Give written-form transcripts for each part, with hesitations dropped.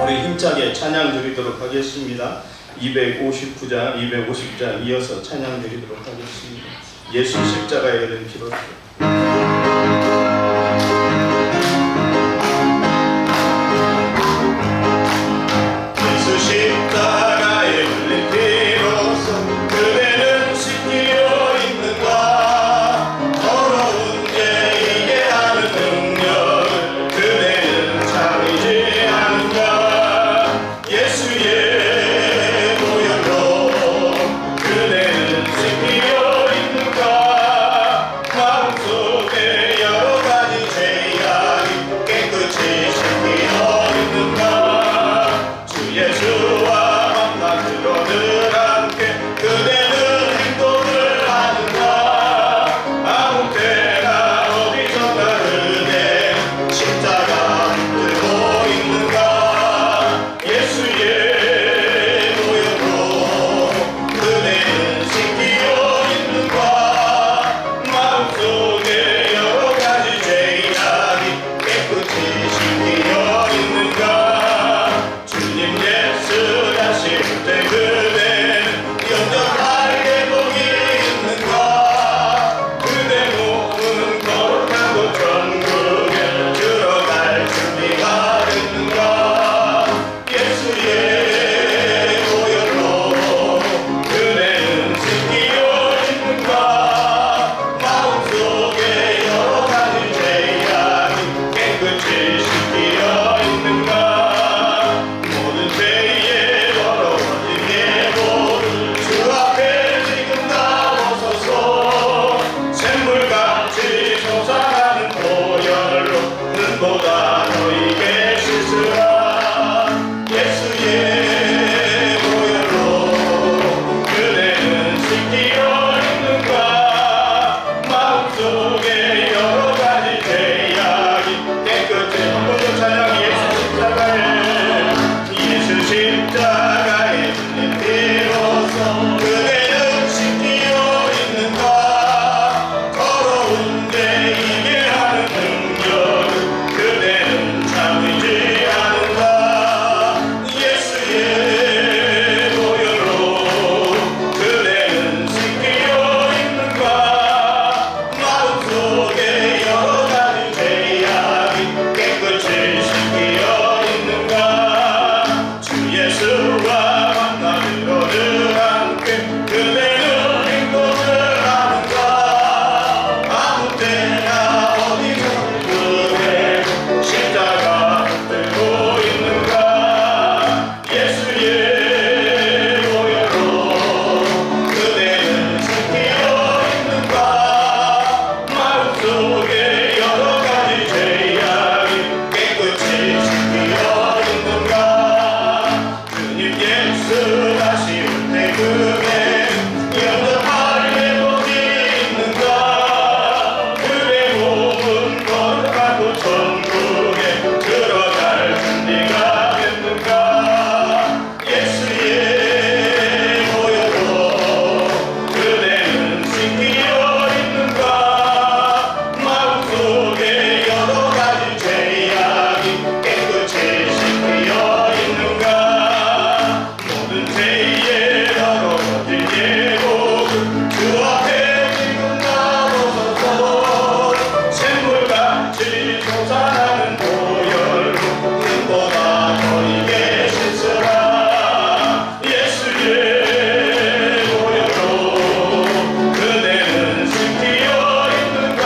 우리 힘차게 찬양 드리도록 하겠습니다. 259장, 250장 이어서 찬양 드리도록 하겠습니다. 예수 십자가에 든 피로. 예수 십자가에 흘린 피로써 그대는 씻기어 있는가. 더러운 죄이게 하는 능력을 그대는 참이지 않은가. 예수의 보혈로 그대는 씻기어 있는가. 마음속에 여러 가지 죄악이 깨끗이 씻기어 있는가. 주 예수와 만나기로 늘 함께 그대는 행동을 하는가. 아무 때나 어디서나 그대 십자가 들고 있는가. 예수의 보혈로 그대는 씻기어 있는가. 마음속에 여러 가지 죄악이 깨끗이 씻기어 있는가. 주님 예수 다시 올 때 그대는 영접할 계복이 있는가. 그대 몸은 거룩하고 천국에 들어갈 준비가 됐는가. 예수의 보혈로 그대는 씻기어 있는가. 마음속에 여러 가지 죄악이 깨끗이 씻기어 있는가. 모든 죄에 더러워진 예복을 주 앞에 지금 나오소서. 샘물같이 솟아나는 보혈로 눈보다 너희에게 씻으라. 예수의 보혈로 그대는 씻기어 있는가. 마음속에 여러 가지 죄악이 깨끗이. 한 번 더 찬양. 예수 십자가에, 예수 십자가에 흘린 피로써 그대는 씻기어 있는가. 더러운 죄이게 하는 능력을 그대는 참이지 않은가. 예수의 보혈로 그대는 씻기어 있는가. 마음속에 여러 가지 죄악이 깨끗이 씻기어 있는가. 주 예수와 만나기로 늘 함께 그대는 행동을 하는가. 아무 때나 어디서든 그대 십자가 들고 있는가. 예수의 보혈로 그대는 씻기어 있는가. 마음속에 여러 가지 죄악이 깨끗이 씻기어 있는가. 주님 예수 다시 올 때 그대는 영접할 계복이 있는가. 그대 몸은 거룩하고 천국에 들어갈 준비가 됐는가. 예수의 보혈로 그대는 씻기어 있는가. 마음속에 여러 가지 죄악이 깨끗이 씻기어 있는가. 모든 죄에 더러워진 예복을 주 앞에 지금 나오소서. 샘물같이 솟아나는 보혈로 눈보다 너희에게 씻으라. 예수의 보혈로 그대는 씻기어 있는가.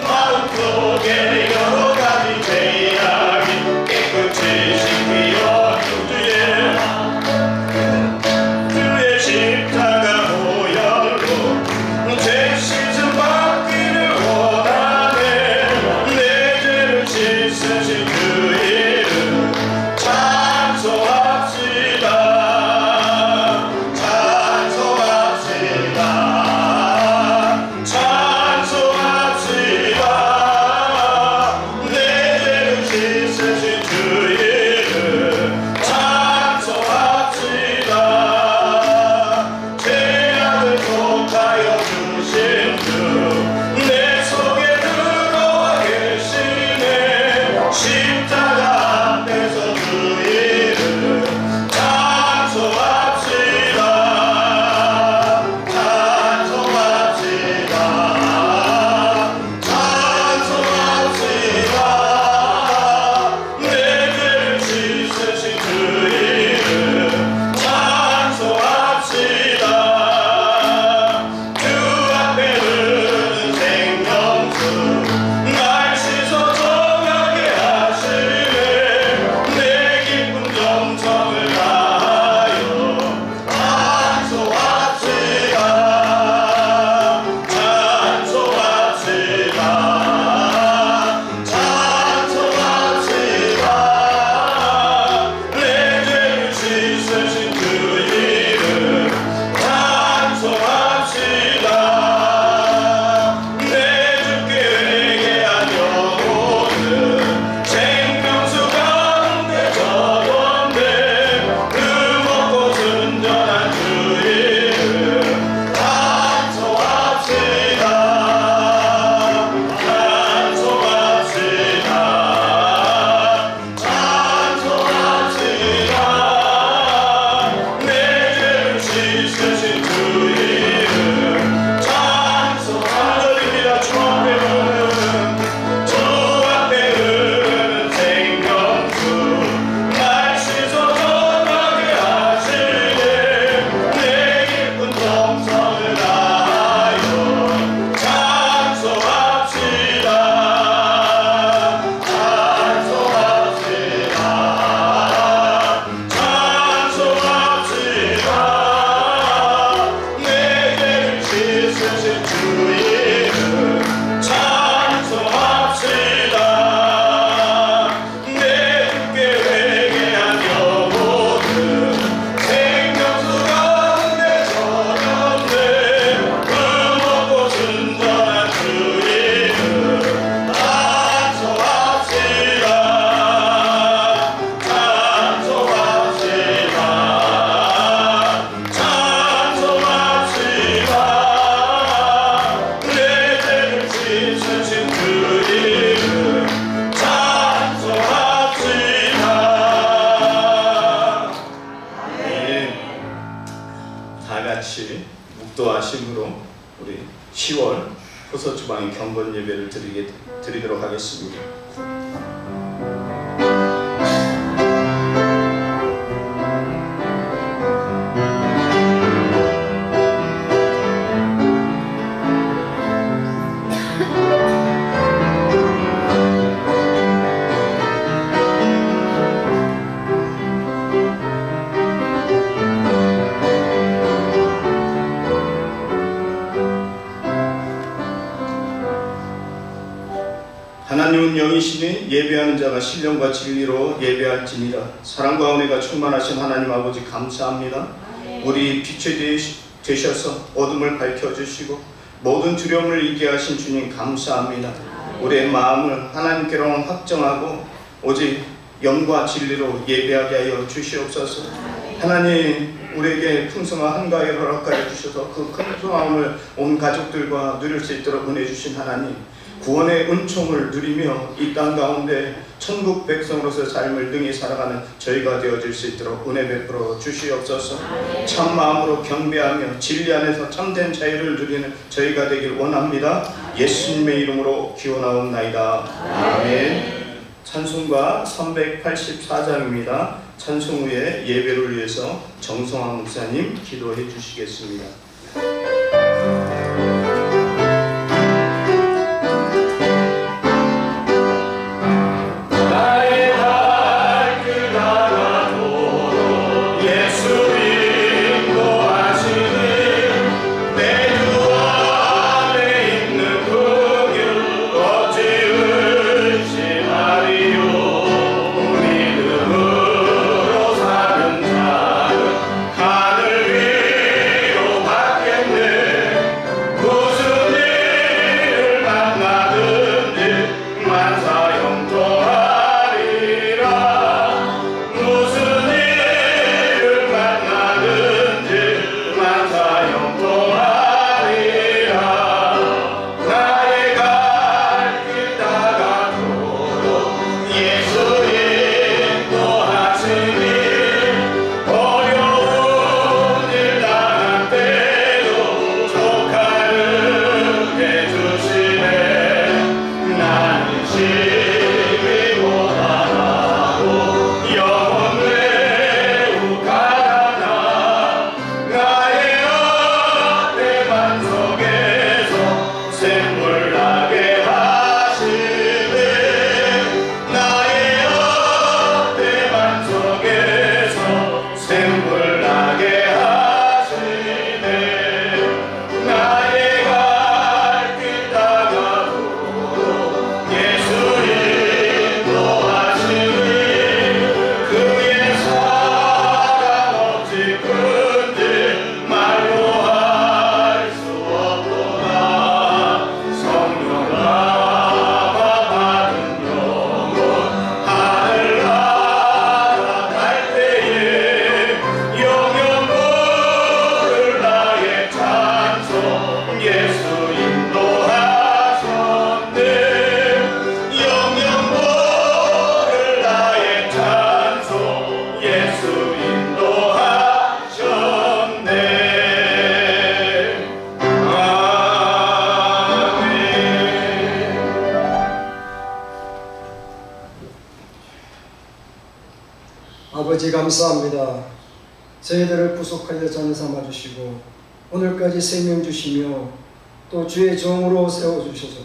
마음속에 여러 가지 죄악이 깨끗이 씻기어 주의 십자가 보혈로 죄 씻음 받기를 원하네. 내 죄를 씻으신 주 이름 찬송합시다. 찬송합시다. 찬송합시다. 주방에 경건 예배를 드리도록 하겠습니다. 하나님은 영이시니 예배하는 자가 신령과 진리로 예배할지니라. 사랑과 은혜가 충만하신 하나님 아버지 감사합니다. 우리 빛이 되셔서 어둠을 밝혀주시고 모든 두려움을 잊게 하신 주님 감사합니다. 우리의 마음을 하나님께로 확정하고 오직 영과 진리로 예배하게 하여 주시옵소서. 하나님, 우리에게 풍성한 한가위를 허락하여 주셔서 그 큰 소망을 온 가족들과 누릴 수 있도록 은혜 주신 하나님, 구원의 은총을 누리며 이 땅 가운데 천국 백성으로서 삶을 능히 살아가는 저희가 되어질 수 있도록 은혜 베풀어 주시옵소서. 참 마음으로 경배하며 진리 안에서 참된 자유를 누리는 저희가 되길 원합니다. 예수님의 이름으로 기원하옵나이다. 아멘. 찬송가 384장입니다. 찬송 후에 예배를 위해서 정성환 목사님 기도해 주시겠습니다. 아버지 감사합니다. 저희들을 구속하여 자녀 삼아주시고 오늘까지 생명 주시며 또 주의 종으로 세워주셔서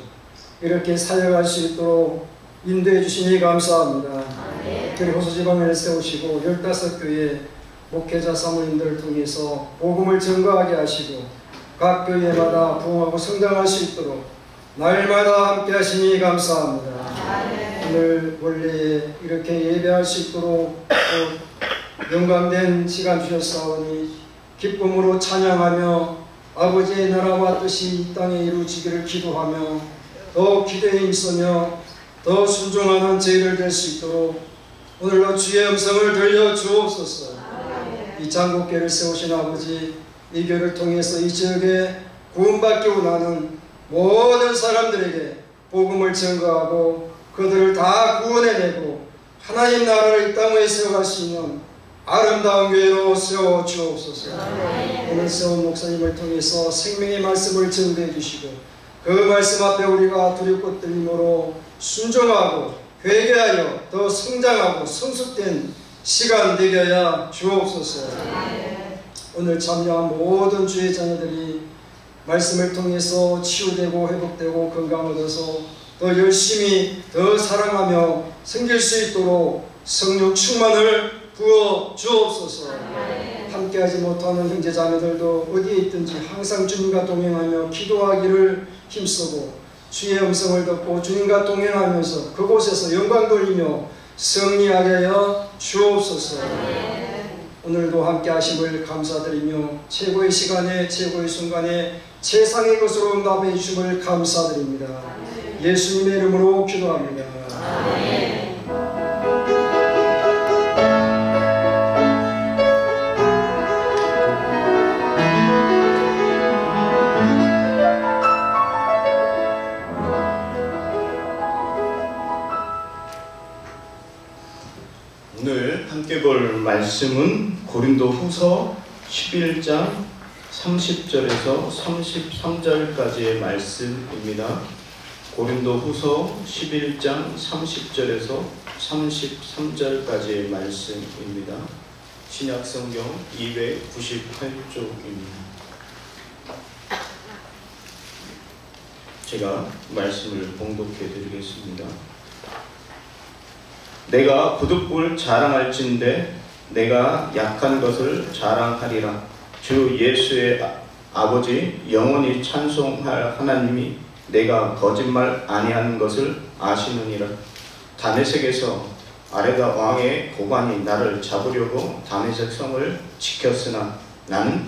이렇게 사역할 수 있도록 인도해 주시니 감사합니다. 특별히 호수지방을 세우시고 15교회 목회자 사모님들을 통해서 복음을 증거하게 하시고 각 교회마다 부흥하고 성장할 수 있도록 날마다 함께 하시니 감사합니다. 오늘 원래 이렇게 예배할 수 있도록 영광된 시간 주셨사오니 기쁨으로 찬양하며 아버지의 나라와 뜻이 이 땅에 이루어지기를 기도하며 더 기대에 있으며 더 순종하는 저희들 될 수 있도록 오늘도 주의 음성을 들려주옵소서. 이 장국교회를 세우신 아버지, 이 교회를 통해서 이 지역에 구원받기 원하는 모든 사람들에게 복음을 증거하고 그들을 다 구원해내고 하나님 나라를 이 땅 위에 세워갈 수 있는 아름다운 교회로 세워주옵소서. 오늘 세운 목사님을 통해서 생명의 말씀을 증거해 주시고 그 말씀 앞에 우리가 두렵고 떨림으로 순종하고 회개하여 더 성장하고 성숙된 시간 되게 하여 주옵소서. 오늘 참여한 모든 주의 자녀들이 말씀을 통해서 치유되고 회복되고 건강 얻어서 더 열심히 더 사랑하며 섬길 수 있도록 성령 충만을 부어 주옵소서. 함께하지 못하는 형제자매들도 어디에 있든지 항상 주님과 동행하며 기도하기를 힘쓰고 주의 음성을 듣고 주님과 동행하면서 그곳에서 영광 돌리며 승리하게 하여 주옵소서. 오늘도 함께 하심을 감사드리며 최고의 시간에 최고의 순간에 최상의 것으로 응답해 주심을 감사드립니다. 예수님의 이름으로 기도합니다. 오늘 함께 볼 말씀은 고린도후서 11장 30절에서 33절까지의 말씀입니다. 고린도후서 11장 30절에서 33절까지의 말씀입니다. 신약성경 298쪽입니다. 제가 말씀을 봉독해 드리겠습니다. 내가 부득불 자랑할진대 내가 약한 것을 자랑하리라. 주 예수의 아버지 영원히 찬송할 하나님이 내가 거짓말 아니하는 것을 아시느니라. 다메섹에서 아레다 왕의 고관이 나를 잡으려고 다메섹 성을 지켰으나 나는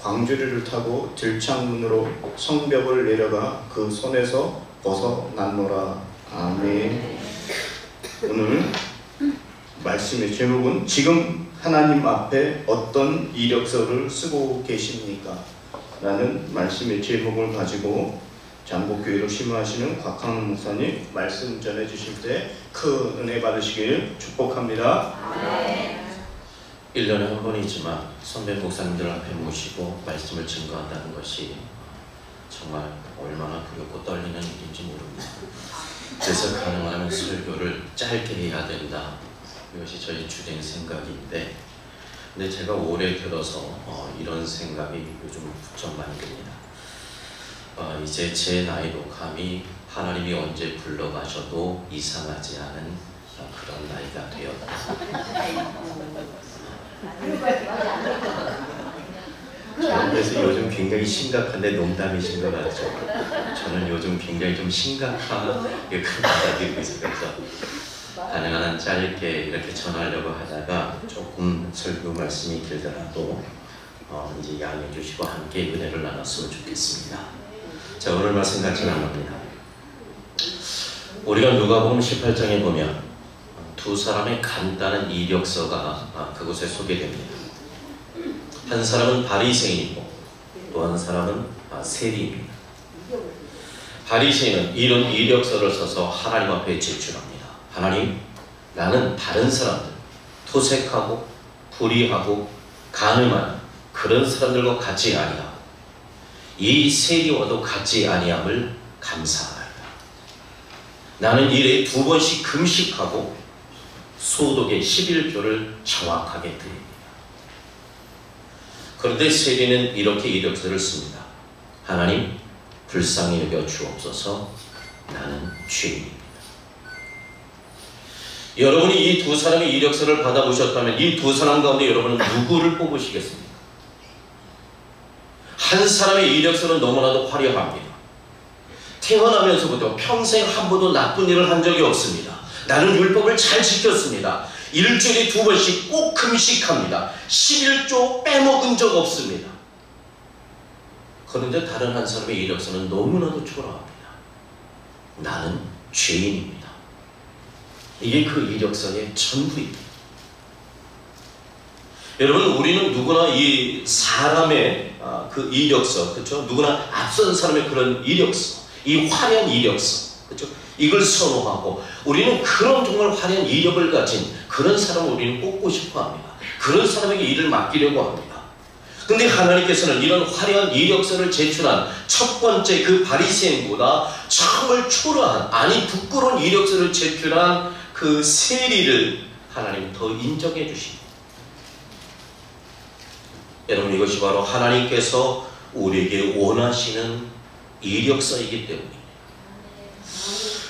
광주리를 타고 들창문으로 성벽을 내려가 그 손에서 벗어났노라. 아멘. 오늘 말씀의 제목은 지금 하나님 앞에 어떤 이력서를 쓰고 계십니까? 라는 말씀의 제목을 가지고 장복교회로 심호하시는 곽학문 목사님 말씀 전해 주실 때 큰 은혜 받으시길 축복합니다. 1년에 한 번이지만 선배 목사님들 앞에 모시고 말씀을 증거한다는 것이 정말 얼마나 두렵고 떨리는 일인지 모릅니다. 그래서 가능하면 설교를 짧게 해야 된다. 이것이 저희 주된 생각인데, 근데 제가 올해 들어서 이런 생각이 요즘 부쩍 많이 듭니다. 이제 제 나이도 감히 하나님이 언제 불러가셔도 이상하지 않은 그런 나이가 되었다. 그래서 요즘 굉장히 심각한데 농담이신 것 같죠? 저는 요즘 굉장히 좀 심각하게 받아들이고 있어서 가능한 한 짧게 이렇게 전하려고 하다가 조금 설교 말씀이 길더라도 이제 양해해 주시고 함께 은혜를 나눴으면 좋겠습니다. 자, 오늘 말씀 같이 나눕니다. 우리가 누가복음 18장에 보면 두 사람의 간단한 이력서가 그곳에 소개됩니다. 한 사람은 바리새인이고 또 한 사람은 세리입니다. 바리새인은 이런 이력서를 써서 하나님 앞에 제출합니다. 하나님, 나는 다른 사람들, 토색하고 불의하고 가늠한 그런 사람들과 같이 아니하고 이 세리와도 같이 아니함을 감사하나이다. 나는 일에 2번씩 금식하고 소독의 11조를 정확하게 드립니다. 그런데 세리는 이렇게 이력서를 씁니다. 하나님, 불쌍히 여겨 주옵소서. 나는 죄인입니다. 여러분이 이 두 사람의 이력서를 받아보셨다면 이 두 사람 가운데 여러분은 누구를 뽑으시겠습니까? 한 사람의 이력서는 너무나도 화려합니다. 태어나면서부터 평생 한 번도 나쁜 일을 한 적이 없습니다. 나는 율법을 잘 지켰습니다. 일주일에 2번씩 꼭 금식합니다. 11조 빼먹은 적 없습니다. 그런데 다른 한 사람의 이력서는 너무나도 초라합니다. 나는 죄인입니다. 이게 그 이력서의 전부입니다. 여러분, 우리는 누구나 이 사람의 그 이력서, 그렇죠? 누구나 앞선 사람의 그런 이력서, 이 화려한 이력서, 그렇죠? 이걸 선호하고 우리는 그런 정말 화려한 이력을 가진 그런 사람을 우리는 뽑고 싶어 합니다. 그런 사람에게 일을 맡기려고 합니다. 근데 하나님께서는 이런 화려한 이력서를 제출한 첫 번째 그 바리새인보다 정말 초라한, 아니 부끄러운 이력서를 제출한 그 세리를 하나님은 더 인정해 주십니다. 여러분, 이것이 바로 하나님께서 우리에게 원하시는 이력서이기 때문입니다.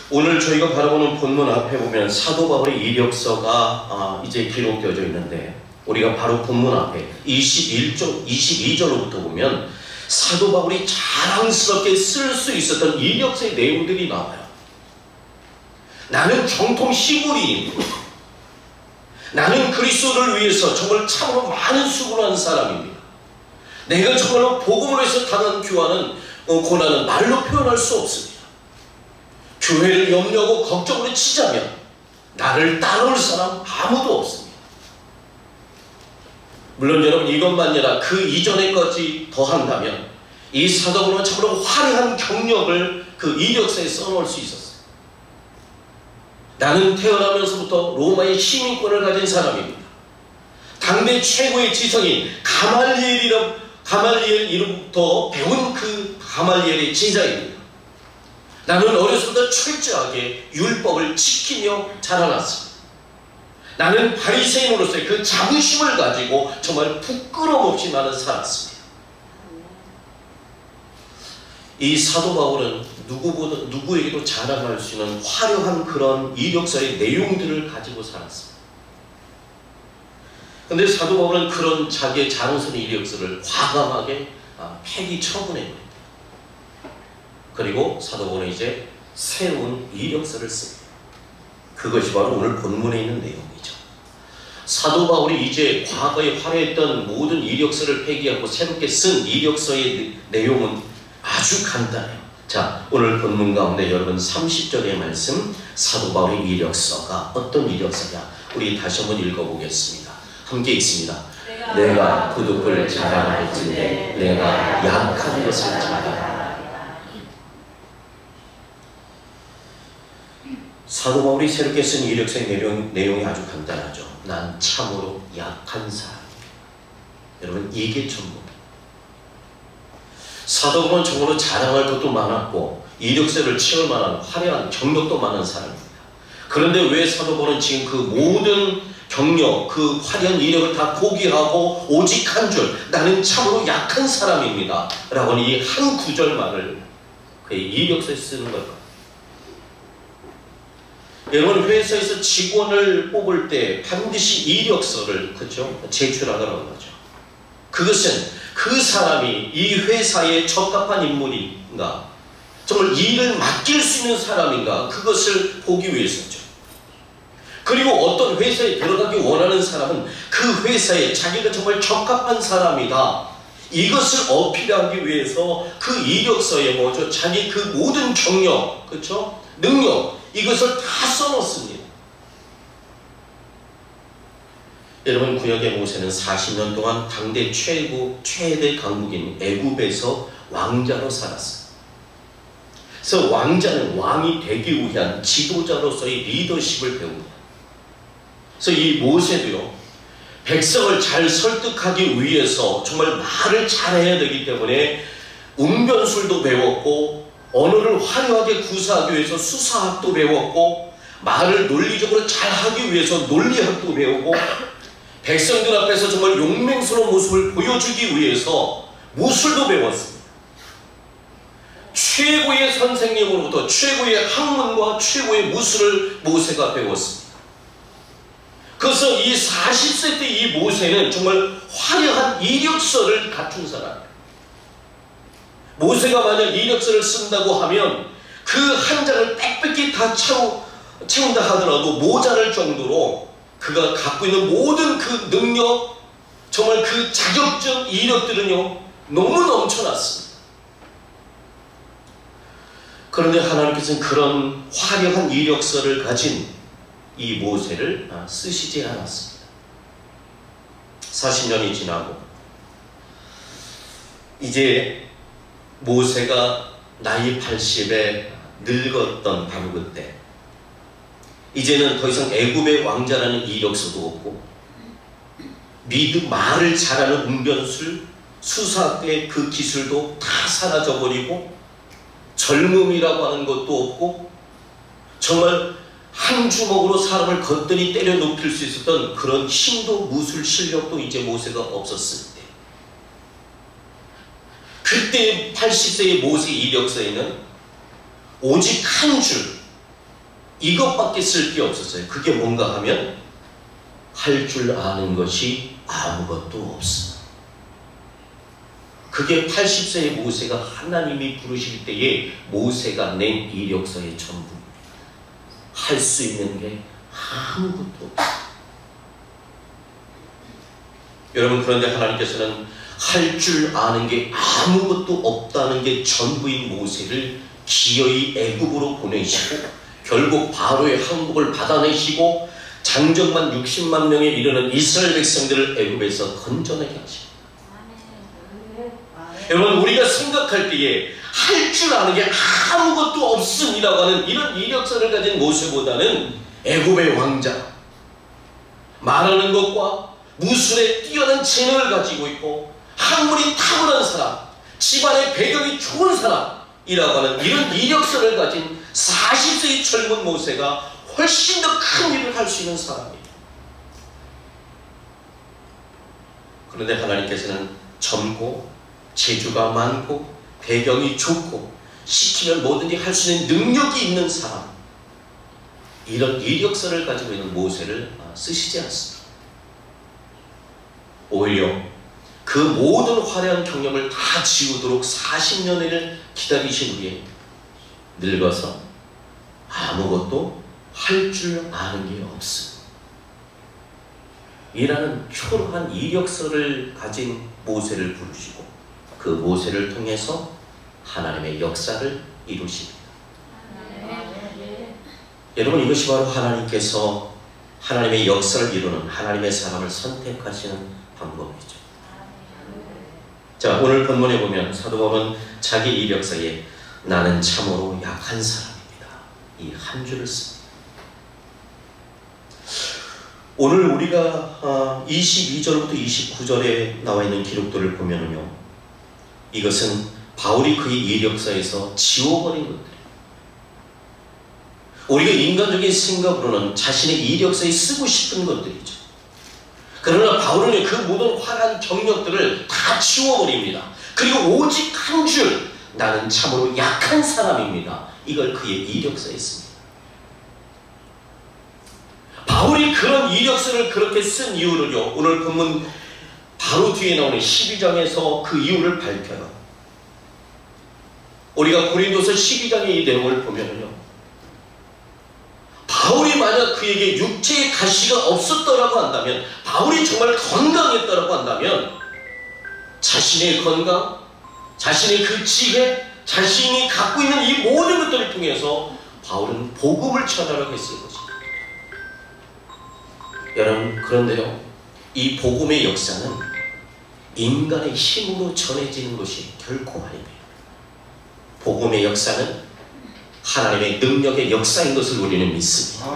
오늘 저희가 바라보는 본문 앞에 보면 사도 바울의 이력서가 이제 기록되어져 있는데, 우리가 바로 본문 앞에 22절로부터 보면 사도 바울이 자랑스럽게 쓸 수 있었던 이력서의 내용들이 나와요. 나는 정통 시골인, 나는 그리스도를 위해서 정말 참으로 많은 수고를 한 사람입니다. 내가 정말로 복음을 위해서 당한 고난은 말로 표현할 수 없습니다. 교회를 염려하고 걱정으로 치자면 나를 따라올 사람 아무도 없습니다. 물론 여러분, 이것만 아니라 그 이전에까지 더한다면 이 사도 바울은 참으로 화려한 경력을 그 이력서에 써놓을 수 있었어요. 나는 태어나면서부터 로마의 시민권을 가진 사람입니다. 당대 최고의 지성인 가말리엘이로부터 배운 그 가말리엘의 제자입니다. 나는 어려서부터 철저하게 율법을 지키며 자라났습니다. 나는 바리새인으로서의 그 자부심을 가지고 정말 부끄러움 없이 나는 살았습니다. 이 사도 바울은 누구에게도 자랑할 수 있는 화려한 그런 이력서의 내용들을 가지고 살았습니다. 그런데 사도 바울은 그런 자기의 자랑스러운 이력서를 과감하게 폐기 처분해버립니다. 그리고 사도 바울은 이제 새로운 이력서를 씁니다. 그것이 바로 오늘 본문에 있는 내용이죠. 사도 바울이 이제 과거에 화려했던 모든 이력서를 폐기하고 새롭게 쓴 이력서의 내용은 아주 간단해요. 자, 오늘 본문 가운데 여러분 30절의 말씀, 사도 바울의 이력서가 어떤 이력서냐, 우리 다시 한번 읽어보겠습니다. 함께 읽습니다. 내가 부득불 자랑할진대 내가 약한 것을 자랑하라. 사도 바울이 새롭게 쓴 이력서의 내용이 아주 간단하죠. 난 참으로 약한 사람이에요. 여러분, 이게 전부입니다. 사도 바울은 정말로 자랑할 것도 많았고 이력서를 채울 만한 화려한 경력도 많은 사람입니다. 그런데 왜 사도 바울은 지금 그 모든 경력, 그 화려한 이력을 다 포기하고 오직 한 줄, 나는 참으로 약한 사람입니다 라고 하는 이 한 구절만을 그의 이력서에 쓰는 걸까요? 여러분, 회사에서 직원을 뽑을 때 반드시 이력서를 제출하라고 하죠. 그것은 그 사람이 이 회사에 적합한 인물인가, 정말 일을 맡길 수 있는 사람인가, 그것을 보기 위해서죠. 그리고 어떤 회사에 들어가기 원하는 사람은 그 회사에 자기가 정말 적합한 사람이다, 이것을 어필하기 위해서 그 이력서에 자기 그 모든 경력, 능력, 이것을 다 써놓습니다. 여러분, 구약의 모세는 40년 동안 당대 최대 강국인 애굽에서 왕자로 살았어요. 그래서 왕자는 왕이 되기 위한 지도자로서의 리더십을 배웁니다. 그래서 이 모세도요, 백성을 잘 설득하기 위해서 정말 말을 잘해야 되기 때문에 웅변술도 배웠고, 언어를 화려하게 구사하기 위해서 수사학도 배웠고, 말을 논리적으로 잘하기 위해서 논리학도 배우고, 백성들 앞에서 정말 용맹스러운 모습을 보여주기 위해서 무술도 배웠습니다. 최고의 선생님으로부터 최고의 학문과 최고의 무술을 모세가 배웠습니다. 그래서 이 40세 때 이 모세는 정말 화려한 이력서를 갖춘 사람이에요. 모세가 만약 이력서를 쓴다고 하면 그 한 장을 빽빽히 다 채운다 하더라도 모자랄 정도로 그가 갖고 있는 모든 그 능력, 정말 그 자격증, 이력들은요, 너무 넘쳐났습니다. 그런데 하나님께서는 그런 화려한 이력서를 가진 이 모세를 쓰시지 않았습니다. 40년이 지나고 이제 모세가 나이 80에 늙었던 바로 그때, 이제는 더 이상 애굽의 왕자라는 이력서도 없고 말을 잘하는 웅변술, 수사 때 그 기술도 다 사라져버리고 젊음이라고 하는 것도 없고 정말 한 주먹으로 사람을 거뜬히 때려 눕힐 수 있었던 그런 힘도 무술 실력도 이제 모세가 없었을 때, 그때 80세의 모세 이력서에는 오직 한 줄, 이것밖에 쓸 게 없었어요. 그게 뭔가 하면 할 줄 아는 것이 아무것도 없어. 그게 80세의 모세가 하나님이 부르실 때에 모세가 낸 이력서의 전부. 할 수 있는 게 아무것도 없어. 여러분, 그런데 하나님께서는 할 줄 아는 게 아무것도 없다는 게 전부인 모세를 기어이 애굽으로 보내시고 결국 바로의 항복을 받아내시고 장정만 60만 명에 이르는 이스라엘 백성들을 애굽에서 건져내게 하시고, 여러분, 우리가 생각할 때에 할 줄 아는 게 아무것도 없음이라고 하는 이런 이력서를 가진 모세보다는 애굽의 왕자, 말하는 것과 무술에 뛰어난 재능을 가지고 있고 학문이 탁월한 사람, 집안의 배경이 좋은 사람이라고 하는 이런 이력서를 가진 40세의 젊은 모세가 훨씬 더 큰 일을 할 수 있는 사람이에요. 그런데 하나님께서는 젊고 재주가 많고 배경이 좋고 시키면 뭐든지 할 수 있는 능력이 있는 사람, 이런 이력서를 가지고 있는 모세를 쓰시지 않습니다. 오히려 그 모든 화려한 경력을 다 지우도록 40년을 기다리신 후에 늙어서 아무것도 할 줄 아는 게 없음 이라는 초라한 이력서를 가진 모세를 부르시고 그 모세를 통해서 하나님의 역사를 이루십니다. 여러분, 이것이 바로 하나님께서 하나님의 역사를 이루는 하나님의 사람을 선택하시는 방법이죠. 자, 오늘 본문에 보면 사도 바울은 자기 이력서에 나는 참으로 약한 사람입니다, 이 한 줄을 씁니다. 오늘 우리가 22절부터 29절에 나와 있는 기록들을 보면요, 이것은 바울이 그의 이력서에서 지워버린 것들이에요. 우리가 인간적인 생각으로는 자신의 이력서에 쓰고 싶은 것들이죠. 그러나 바울은 그 모든 화려한 경력들을 다 지워버립니다. 그리고 오직 한 줄, 나는 참으로 약한 사람입니다, 이걸 그의 이력서에 씁니다. 바울이 그런 이력서를 그렇게 쓴 이유를요, 오늘 본문 바로 뒤에 나오는 12장에서 그 이유를 밝혀요. 우리가 고린도서 12장의 이 내용을 보면요, 바울이 만약 그에게 육체의 가시가 없었더라고 한다면, 바울이 정말 건강했더라고 한다면 자신의 건강, 자신의 그 지혜, 자신이 갖고 있는 이 모든 것들을 통해서 바울은 복음을 전하라고 했을 것입니다. 여러분, 그런데요, 이 복음의 역사는 인간의 힘으로 전해지는 것이 결코 아닙니다. 복음의 역사는 하나님의 능력의 역사인 것을 우리는 믿습니다.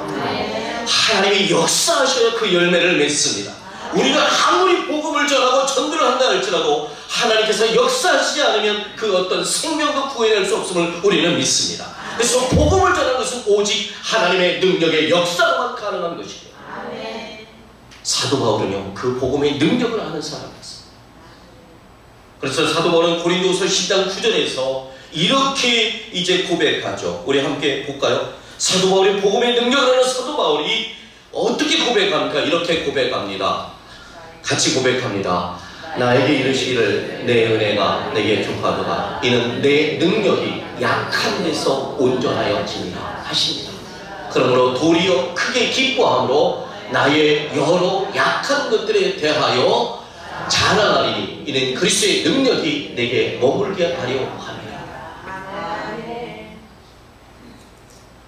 하나님이 역사하셔야 그 열매를 맺습니다. 우리가 아무리 복음을 전하고 전도를 한다 할지라도 하나님께서 역사하시지 않으면 그 어떤 생명도 구해낼 수 없음을 우리는 믿습니다. 그래서 복음을 전하는 것은 오직 하나님의 능력의 역사로만 가능한 것이에요. 사도 바울은요, 그 복음의 능력을 아는 사람이었어요. 그래서 사도 바울은 고린도서 10장 9절에서 이렇게 이제 고백하죠. 우리 함께 볼까요? 사도 바울이 복음의 능력을 아는 사도 바울이 어떻게 고백합니까? 이렇게 고백합니다. 같이 고백합니다. 나에게 이르시기를 내 은혜가 내게 족하도다. 이는 내 능력이 약한 데서 온전하여지니라 하십니다. 그러므로 도리어 크게 기뻐함으로 나의 여러 약한 것들에 대하여 자랑하리니 이는 그리스도의 능력이 내게 머물게 하려 합니다.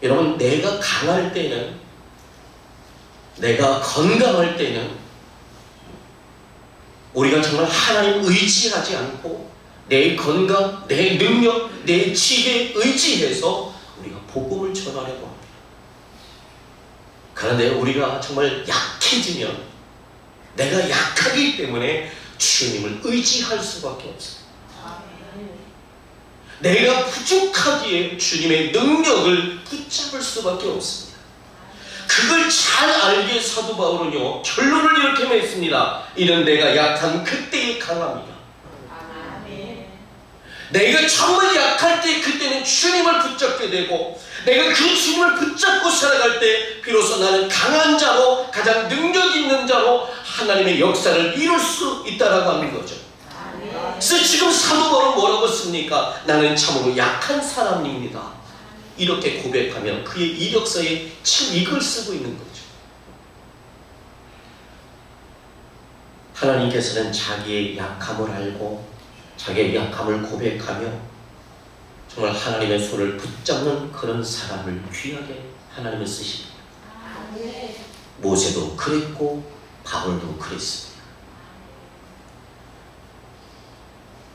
여러분, 내가 강할 때는, 내가 건강할 때는 우리가 정말 하나님 의지하지 않고 내 건강, 내 능력, 내 지혜에 의지해서 우리가 복음을 전하려고 합니다. 그런데 우리가 정말 약해지면, 내가 약하기 때문에 주님을 의지할 수밖에 없어요. 내가 부족하기에 주님의 능력을 붙잡을 수밖에 없습니다. 그걸 잘 알기에 사도 바울은요, 결론을 이렇게 맺습니다. 이는 내가 약한 그때에 강합니다. 내가 정말 약할 때 그때는 주님을 붙잡게 되고, 내가 그 주님을 붙잡고 살아갈 때 비로소 나는 강한 자로, 가장 능력 있는 자로 하나님의 역사를 이룰 수 있다라고 하는 거죠. 그래서 지금 사도 바울은 뭐라고 씁니까? 나는 참으로 약한 사람입니다. 이렇게 고백하면 그의 이력서에 참 이걸 쓰고 있는 거죠. 하나님께서는 자기의 약함을 알고 자기의 약함을 고백하며 정말 하나님의 손을 붙잡는 그런 사람을 귀하게 하나님은 쓰십니다. 모세도 그랬고 바울도 그랬습니다.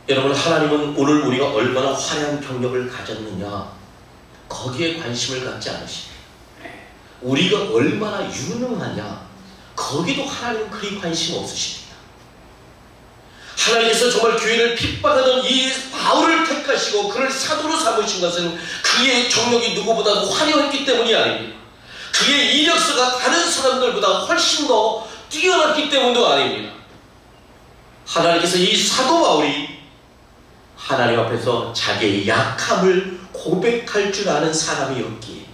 여러분, 하나님은 오늘 우리가 얼마나 화려한 경력을 가졌느냐 거기에 관심을 갖지 않으십니다. 우리가 얼마나 유능하냐 거기도 하나님은 그리 관심 없으십니다. 하나님께서 정말 교회를 핍박하던 이 바울을 택하시고 그를 사도로 삼으신 것은 그의 경력이 누구보다도 화려했기 때문이 아닙니다. 그의 이력서가 다른 사람들보다 훨씬 더 뛰어났기 때문도 아닙니다. 하나님께서 이 사도 바울이 하나님 앞에서 자기의 약함을 고백할 줄 아는 사람이었기에,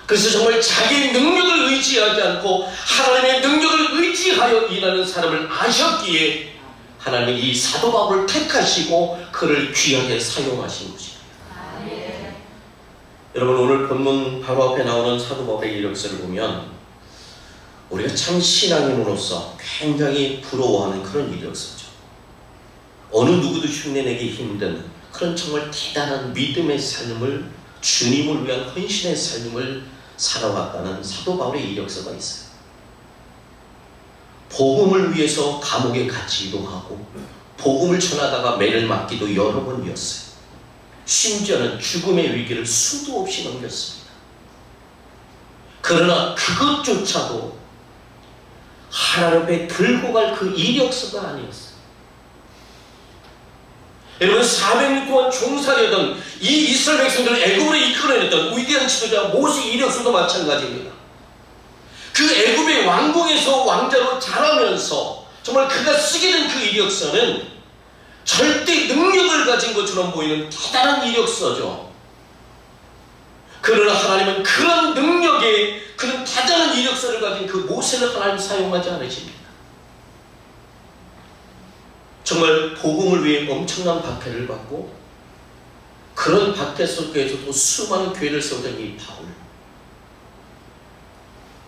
그래서 정말 자기의 능력을 의지하지 않고 하나님의 능력을 의지하여 일하는 사람을 아셨기에 하나님이 이 사도 바울을 택하시고 그를 귀하게 사용하신 것입니다. 여러분, 오늘 본문 바로 앞에 나오는 사도 바울의 이력서를 보면 우리가 참 신앙인으로서 굉장히 부러워하는 그런 이력서죠. 어느 누구도 흉내내기 힘든 그런 정말 대단한 믿음의 삶을, 주님을 위한 헌신의 삶을 살아왔다는 사도 바울의 이력서가 있어요. 복음을 위해서 감옥에 갇히기도 하고 복음을 전하다가 매를 맞기도 여러 번이었어요. 심지어는 죽음의 위기를 수도 없이 넘겼습니다. 그러나 그것조차도 하나님 앞에 들고 갈 그 이력서가 아니었어요. 여러분, 400년 동안 종살이하던 이 이스라엘 백성들을 애굽으로 이끌어냈던 위대한 지도자 모세 이력서도 마찬가지입니다. 그 애굽의 왕궁에서 왕자로 자라면서 정말 그가 쓰게 된 그 이력서는 절대 능력을 가진 것처럼 보이는 대단한 이력서죠. 그러나 하나님은 그런 능력에, 그런 대단한 이력서를 가진 그 모세를 하나님 사용하지 않으십니다. 정말 복음을 위해 엄청난 박해를 받고 그런 박해 속에서도 수많은 교회를 세우던 이 바울,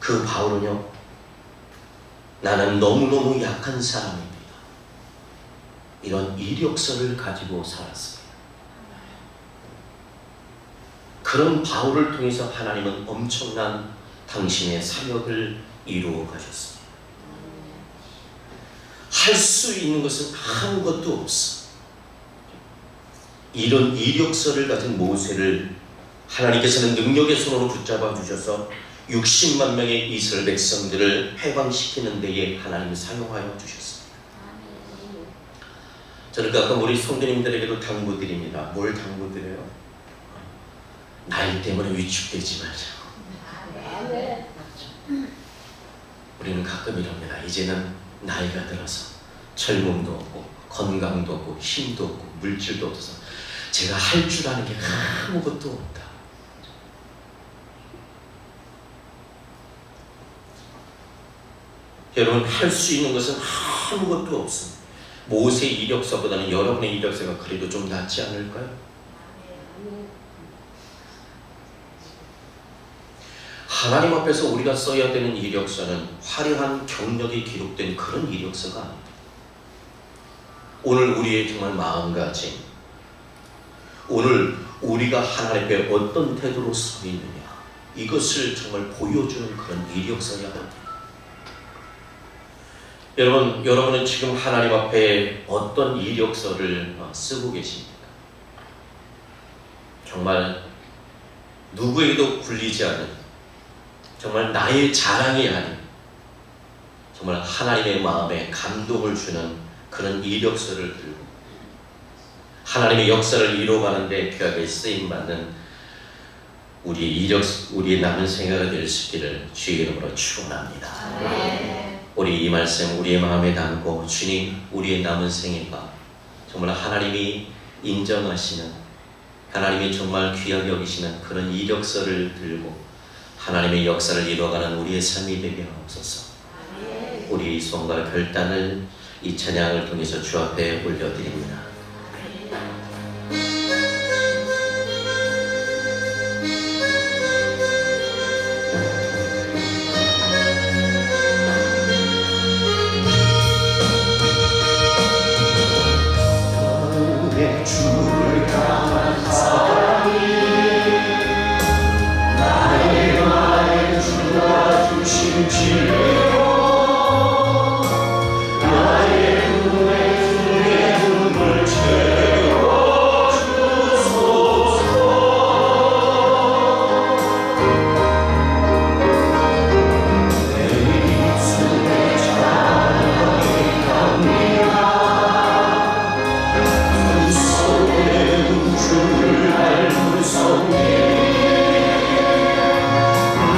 그 바울은요, 나는 너무너무 약한 사람입니다, 이런 이력서를 가지고 살았습니다. 그런 바울을 통해서 하나님은 엄청난 당신의 사역을 이루어 가셨습니다. 할 수 있는 것은 아무것도 없어. 이런 이력서를 가진 모세를 하나님께서는 능력의 손으로 붙잡아 주셔서 60만 명의 이스라엘 백성들을 해방시키는 데에 하나님이 사용하여 주셨습니다. 저는 아까 우리 성도님들에게도 당부드립니다. 뭘 당부드려요? 나이 때문에 위축되지 말자고. 우리는 가끔 이럽니다. 이제는 나이가 들어서 젊음도 없고 건강도 없고 힘도 없고 물질도 없어서 제가 할 줄 아는 게 아무것도 없다. 여러분, 할 수 있는 것은 아무것도 없습니다. 모세 이력서보다는 여러분의 이력서가 그래도 좀 낫지 않을까요? 하나님 앞에서 우리가 써야 되는 이력서는 화려한 경력이 기록된 그런 이력서가 아닙니다. 오늘 우리의 정말 마음가짐, 오늘 우리가 하나님 앞에 어떤 태도로 서 있느냐, 이것을 정말 보여주는 그런 이력서야 합니다. 여러분은 지금 하나님 앞에 어떤 이력서를 쓰고 계십니까? 정말 누구에게도 굴리지 않은, 정말 나의 자랑이 아닌 정말 하나님의 마음에 감동을 주는 그런 이력서를 들고 하나님의 역사를 이루어가는 데 귀하게 쓰임받는 우리의 남은 생애가 될 수 있기를 주의 이름으로 축원합니다. 우리 이 말씀 우리의 마음에 담고 주님 우리의 남은 생애가 정말 하나님이 인정하시는 하나님이 정말 귀하게 여기시는 그런 이력서를 들고 하나님의 역사를 이루어가는 우리의 삶이 되게 하옵소서. 우리 손과 결단을 이 찬양을 통해서 주 앞에 올려드립니다. 주를 향한 사랑이 나의 마음에 주가 주신 진리로 나의 눈에 주의 눈을 채워주소서. 내 입술에 찬양이 갑니다. 주를 닮은 성령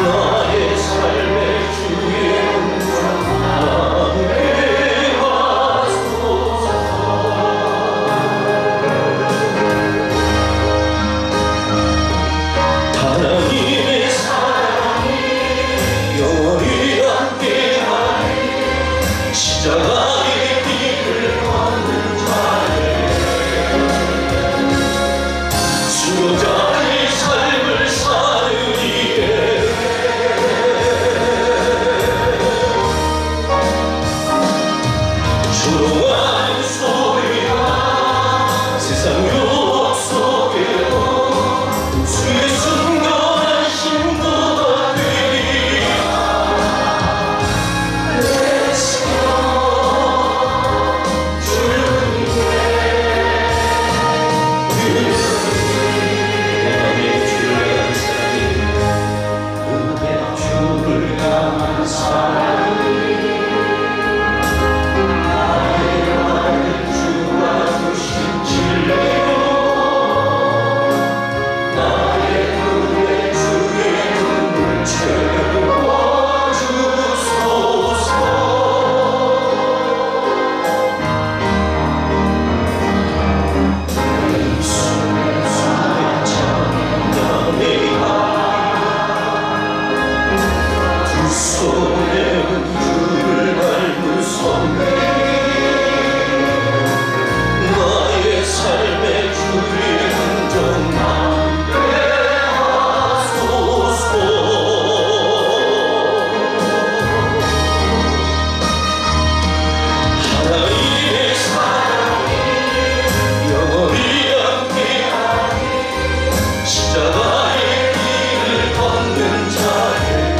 나의 삶의 주의 음성 함께 하소서. 하나님의 사랑이 영원히 함께하리. 십자가의 길을 걷는 자의 수고자의 삶을 사느니에 조롱하는 소리가 세상 유혹 속에도 주의 순간한 신부가 되리라. 내 생각 주님께 십자가의 길을 걷는 자에게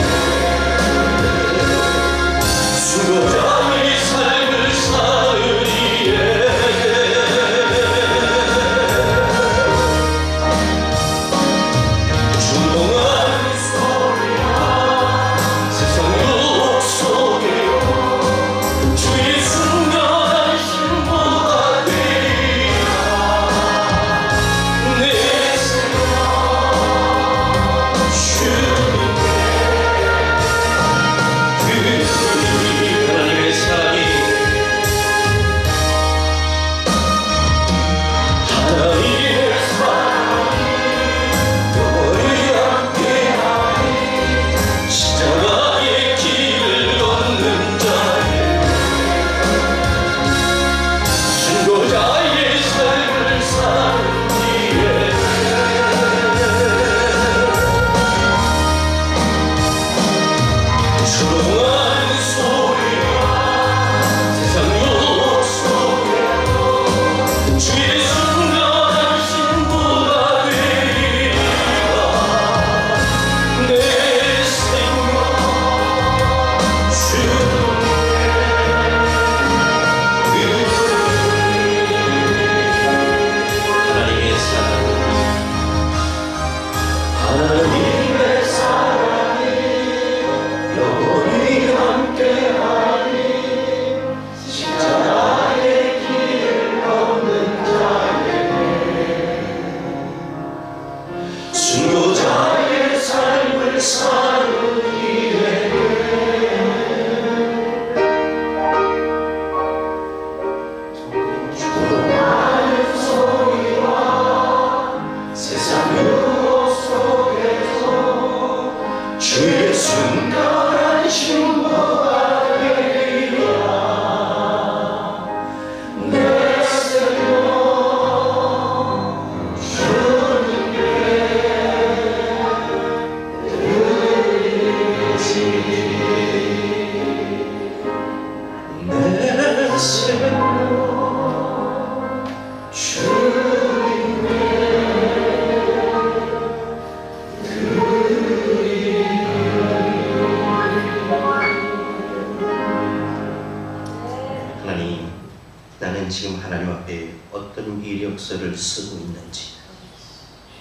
지금 하나님 앞에 어떤 이력서를 쓰고 있는지,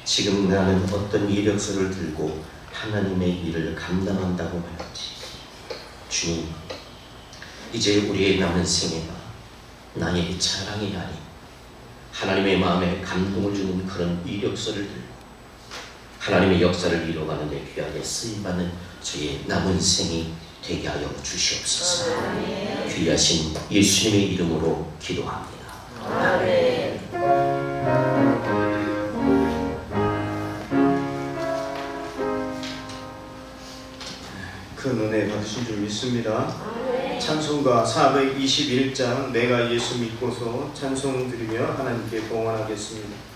지금 나는 어떤 이력서를 들고 하나님의 일을 감당한다고 하는지. 주님, 이제 우리의 남은 생애가 나의 자랑이 아닌 하나님의 마음에 감동을 주는 그런 이력서를 들고 하나님의 역사를 이뤄가는 데 귀하게 쓰임받는 저의 남은 생이 되게 하여 주시옵소서. 귀하신 예수님의 이름으로 기도합니다. 아멘. 큰 은혜 받으신 줄 믿습니다. 찬송가 421장 내가 예수 믿고서 찬송 드리며 하나님께 봉헌하겠습니다.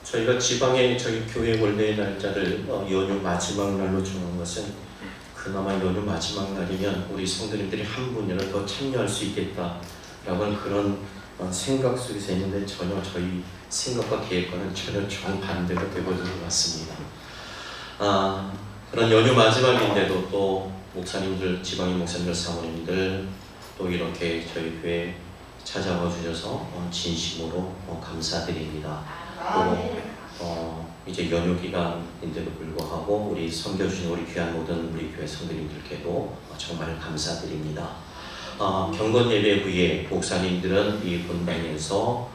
저희가 지방에 저희 교회 원래의 날짜를 연휴 마지막 날로 정한 것은 그나마 연휴 마지막 날이면 우리 성도님들이 한 분이라도 더 참여할 수 있겠다라는 그런 생각 속에서 있는데 전혀 저희 생각과 계획과는 전혀 정반대가 되어버린 것 같습니다. 그런 연휴 마지막인데도 또 목사님들, 지방의 목사님들, 사모님들 또 이렇게 저희 교회 찾아와 주셔서 진심으로 감사드립니다. 또 이제 연휴 기간인데도 불구하고 우리 섬겨주신 우리 귀한 모든 우리 교회 성도님들께도 정말 감사드립니다. 경건 예배 후에 목사님들은 이 본당에서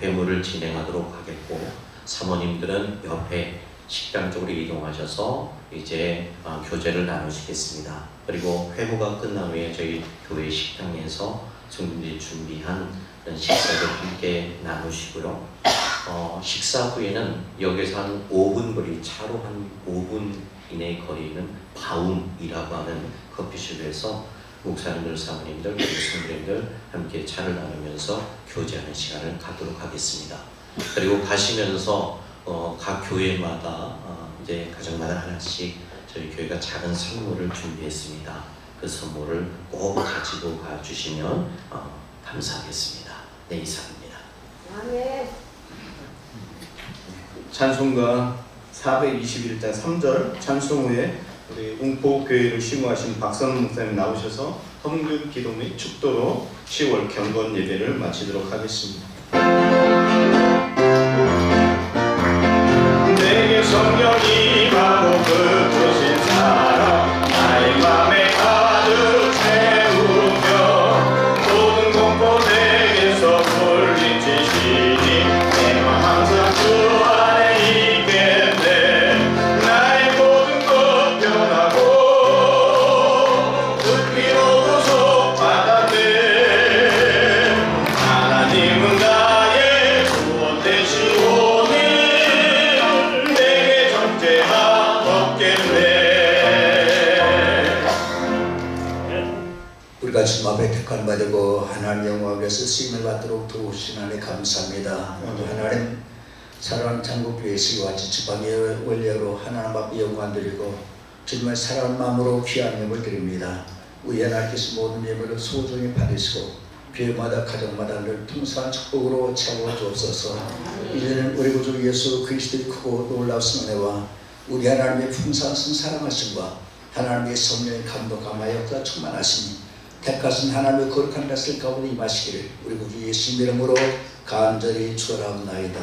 회무를 진행하도록 하겠고 사모님들은 옆에 식당 쪽으로 이동하셔서 이제 교제를 나누시겠습니다. 그리고 회무가 끝난 후에 저희 교회 식당에서 성도님들이 준비한 식사를 함께 나누시고요. 식사 후에는 여기서 한 5분 거리, 차로 한 5분 이내 거리는 바움이라고 하는 커피숍에서 목사님들, 사모님들, 그리고 성도님들 함께 차를 나누면서 교제하는 시간을 갖도록 하겠습니다. 그리고 가시면서 각 교회마다 이제 가정마다 하나씩 저희 교회가 작은 선물을 준비했습니다. 그 선물을 꼭 가지고 가주시면 감사하겠습니다. 네, 이상입니다. 아멘. 찬송가 421장 3절 찬송 후에 우리 웅포교회를 심호하신 박선우 목사님 나오셔서 헌금 기도 및 축도로 10월 경건 예배를 마치도록 하겠습니다. 내게 성령이 임하고 그쁘신 사랑 나의 맘에 가득 채우며 모든 공포 내게서 물리치시니 내 맘 항상 주 안에 있겠네. 나의 모든 것 변하고 그 피로 구속받았네. 하나님은 오늘까지 마음에 택한 받고 하나님 영광 위해서 쓰임을 받도록 도우신 하나님 감사합니다. 오늘 하나님 사랑하는 장국교회에서 같이 지방의 원례로 하나님 앞에 영광 드리고 주님의 사랑하는 마음으로 귀한 예물 드립니다. 우리 하나님께서 모든 예물을 소중히 받으시고 교회마다 가정마다 늘 풍성한 축복으로 채워 주옵소서. 이제는 우리 구주 예수 그리스도의 크고 놀라우신 은혜와 우리 하나님의 풍성하신 사랑하심과 하나님의 성령의 감독감화 역사 충만하시니 택하신 하나님의 거룩한 것을 가운데 임하시기를 우리 구주 예수님 이름으로 간절히 축원하옵나이다.